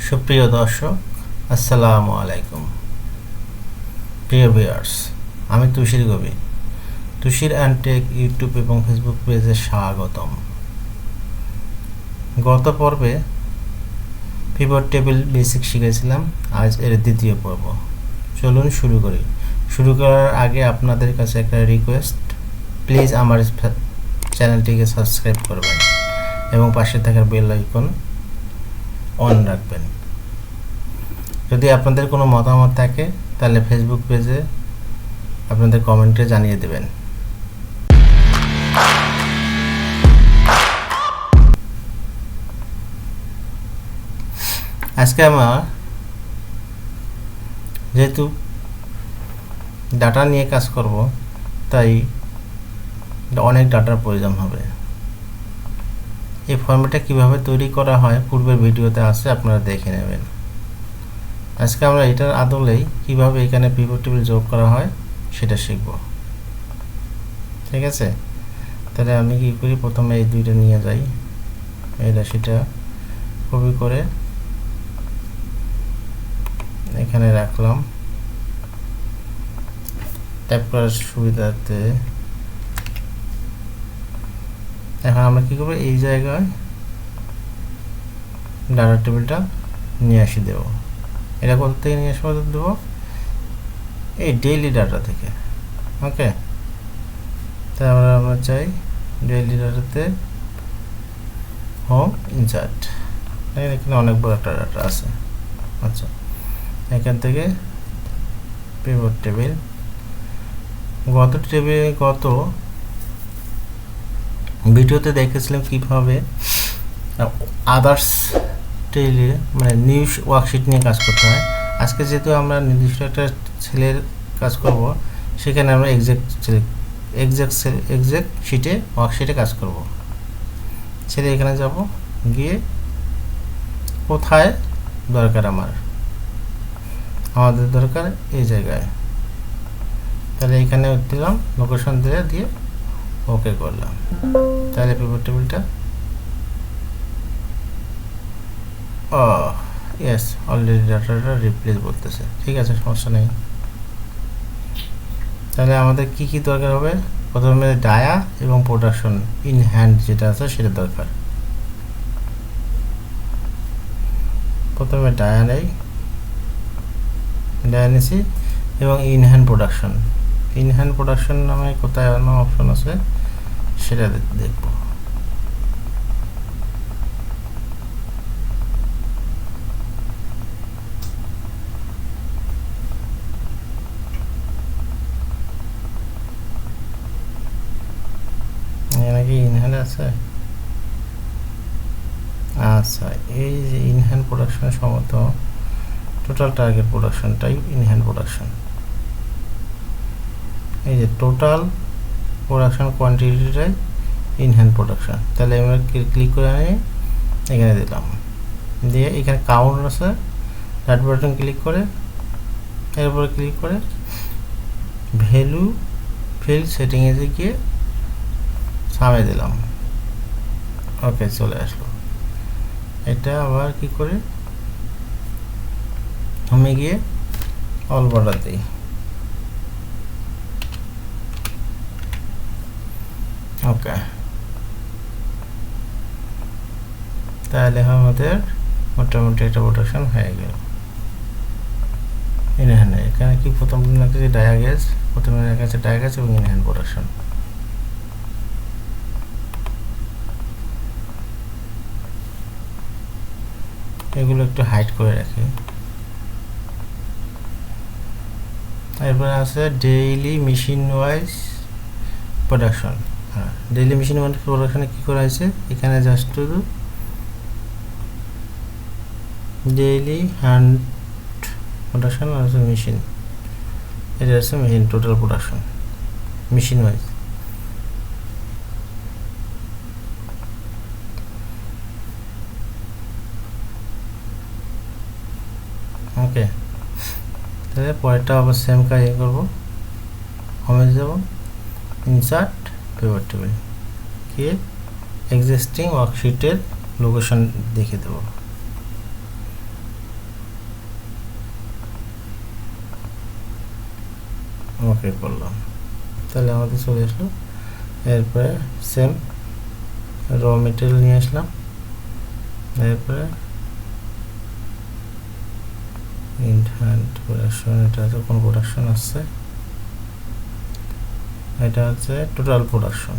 সুপ্রিয় দর্শক, আসসালামু আলাইকুম। প্রিয় ভিউয়ার্স, আমি তুষির গবি, তুষির অ্যান্ড টেক ইউটিউব এবং ফেসবুক পেজে স্বাগতম। গত পর্বে পিভট টেবিল বেসিক শিখেছিলাম, আজ এর দ্বিতীয় পর্ব। চলুন শুরু করি। শুরু করার আগে আপনাদের কাছে একটা রিকোয়েস্ট, প্লিজ আমার চ্যানেলটিকে সাবস্ক্রাইব করবেন এবং পাশে থাকা বেল আইকন অন রাখবেন। যদি আপনাদের কোনো মতামত থাকে তাহলে ফেসবুক পেজে আপনাদের কমেন্টে জানিয়ে দেবেন। আজকে আমার যেহেতু ডাটা নিয়ে কাজ করব, তাই অনেক ডাটার প্রয়োজন হবে। এই ফর্মেটটা কিভাবে তৈরি করা হয় পূর্বের ভিডিওতে আছে, আপনারা দেখে নেবেন। আজকে আমরা এটার আদলেই কিভাবে এখানে পিভট টেবিল যোগ করা হয় সেটা শিখব। ঠিক আছে, তাহলে আমি কি করি, প্রথমে এই দুইটা নিয়ে যাই, এই রাশিটা কপি করে এখানে রাখলাম। টাইপ করার সুবিধাতে এখন আমরা কি করব, এই জায়গায় ডাটা টেবিলটা নিয়ে আসি দেব। এটা কোথা থেকে নিয়ে আসবো দেবো, এই ডেইলি ডাটা থেকে। ওকে, তাই আমরা চাই ডেইলি ডাটাতে হোম ইনসার্ট। এখানে অনেক বড় একটা ডাটা আছে। আচ্ছা, এখান থেকে পিভট টেবিল, গত ভিডিওতে দেখেছিলাম কিভাবে আদার্স টেইলে মানে নিউ ওয়ার্কশিট নিয়ে কাজ করতে হয়। আজকে যেহেতু আমরা নির্দিষ্ট একটা ছেলের কাজ করব, সেখানে আমরা এক্সাক্ট শিটে ওয়ার্কশিটে কাজ করব। ছেলে এখানে যাব, গিয়ে কোথায় দরকার আমাদের দরকার এই জায়গায়, তাহলে এখানে দিলাম, লোকেশন দিয়ে ওকে করলাম। তাহলে পিভট টেবিলটা ইয়েস, অলরেডি ডাটাটা রিপ্লেস বলতেছে। ঠিক আছে, সমস্যা নেই। তাহলে আমাদের কি কি দরকার হবে, প্রথমে ডায়া এবং প্রোডাকশন ইন হ্যান্ড যেটা আছে সেটা দরকার। প্রথমে ডায়া নিছি এবং ইন হ্যান্ড প্রোডাকশন নামে কোথায় অপশন আছে সেটা দেখব। নাকি ইনহ্যান্ড আছে। আচ্ছা, এই যে ইনহ্যান্ড প্রোডাকশনের সম্ভবত টোটাল টার্গেট প্রোডাকশনটাই ইনহ্যান্ড প্রোডাকশন। এই যে টোটাল প্রোডাকশন কোয়ান্টিটিটাই ইনহ্যান্ড প্রোডাকশন। তাহলে আমরা ক্লিক করে আমি এখানে দিলাম, দিয়ে এখানে কাউন্ট আছে, ডাট বাটন ক্লিক করে এরপরে ক্লিক করে ভ্যালু ফিল্ড সেটিংয়ে গিয়ে সামনে দিলাম। ওকে, চলে আসলো। এটা আবার কি করে আমি গিয়ে অল বর্ডার দিই। ওকে, তাহলে আমাদের মোটামুটি একটা প্রোডাকশন হয়ে গেল। ইনহ্যান্ড এখানে কি প্রথম লাগছে ডায়াগ্যাস, প্রথমে লেখা আছে ডায়াগ্যাস এবং ইনহ্যান্ড প্রোডাকশন। এগুলো একটু হাইড করে রাখি। এরপরে আছে ডেইলি মেশিন ওয়াইজ প্রোডাকশন। হ্যাঁ, ডেইলি মেশিন ওয়াইজ প্রোডাকশনে কী করা হয়েছে, এখানে জাস্ট শুধু ডেইলি হ্যান্ড প্রোডাকশন আর হচ্ছে মেশিন, এটা হচ্ছে machine total production machine wise. Okay, তাহলে পরেরটা আবার সেম কাজ করবো। হোমে যাব, ইনসার্ট পিভট টেবিল, গিয়ে এক্সিস্টিং ওয়ার্কশিটের লোকেশন দেখে দেবো। ওকে করলাম, তাহলে আমাদের চলে আসলো। এরপরে সেম র মেটেরিয়াল নিয়ে আসলাম, এরপরে ইন হ্যান্ড প্রোডাকশন, এটা হচ্ছে কোন প্রোডাকশন আসছে, এটা হচ্ছে টোটাল প্রোডাকশন।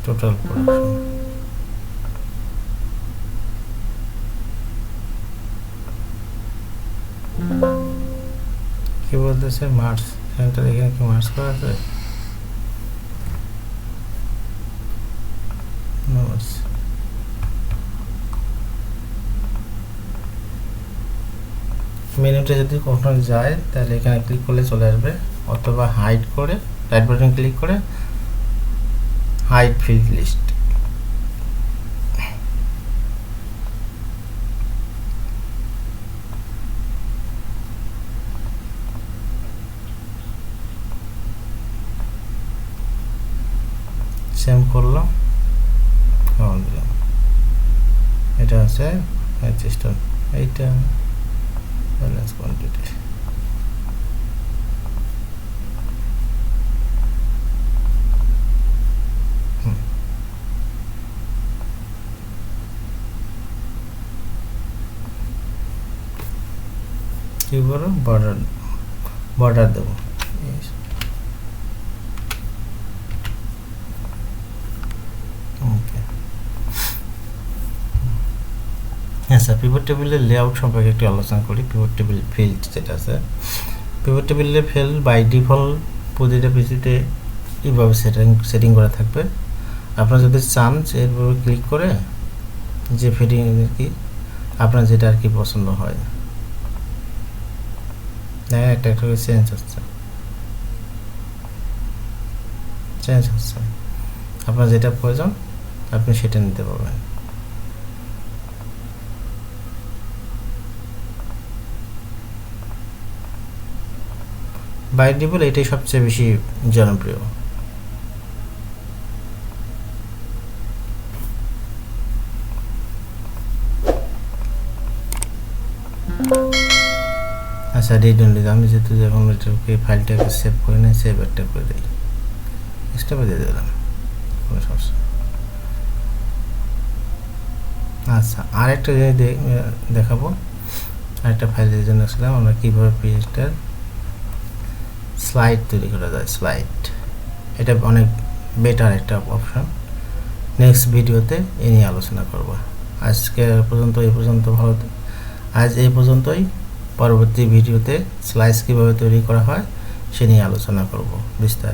টোটাল প্রোডাকশন কি বলতেছে, মার্চ, এখানটা এখানে কি মার্চ করা আছে, মার্চ। মেনুতে যদি কখনো যায় তাহলে এখানে ক্লিক করলে চলে আসবে, অথবা হাইড করে রাইট বাটন ক্লিক করে হাইড ফিল্ড লিস্ট। সেম করলাম, দিলাম। এটা আছে সিস্টেম, এইটা ব্যালেন্স কোয়ান্টিটি। কি করো, বর্ডার দেবো। ওকে, হ্যাঁ স্যার, পিভট টেবিলের লেআউট সম্পর্কে একটু আলোচনা করি। পিভট টেবিল ফিল্ড যেটা আছে, পিভট টেবিলের ফিল্ড বাই ডিফল্ট প্রতিটা পিসিতে এইভাবে সেটিং করা থাকবে। আপনারা যদি চান যে এইভাবে ক্লিক করে যে ফিটিং কি আপনার যেটা আর কি পছন্দ হয়, দেখেন একটা একটা করে চেঞ্জ হচ্ছে, আপনার যেটা প্রয়োজন আপনি সেটা নিতে পারবেন। বাই ডিফল্ট এটাই সবচেয়ে বেশি জনপ্রিয়। আচ্ছা, রিড অনলি, আমি যেহেতু যখন এটাকে ফাইলটাকে সেভ করে নিই, সেভ একটা করে দিই, এক্সট্রা দিয়ে দিলাম, কোনো সমস্যা। আচ্ছা, আরেকটা জিনিস দেখাবো, আরেকটা ফাইলের জন্য আসলাম আমরা কীভাবে পেজটার স্লাইড তৈরি করা যায়। স্লাইড এটা অনেক বেটার একটা অপশন, নেক্সট ভিডিওতে এ নিয়ে আলোচনা করব। আজকে পর্যন্ত এই পর্যন্ত ভালো, আজ এই পর্যন্তই। পরবর্তী ভিডিওতে স্লাইস কীভাবে তৈরি করা হয় সে নিয়ে আলোচনা করব বিস্তারিত।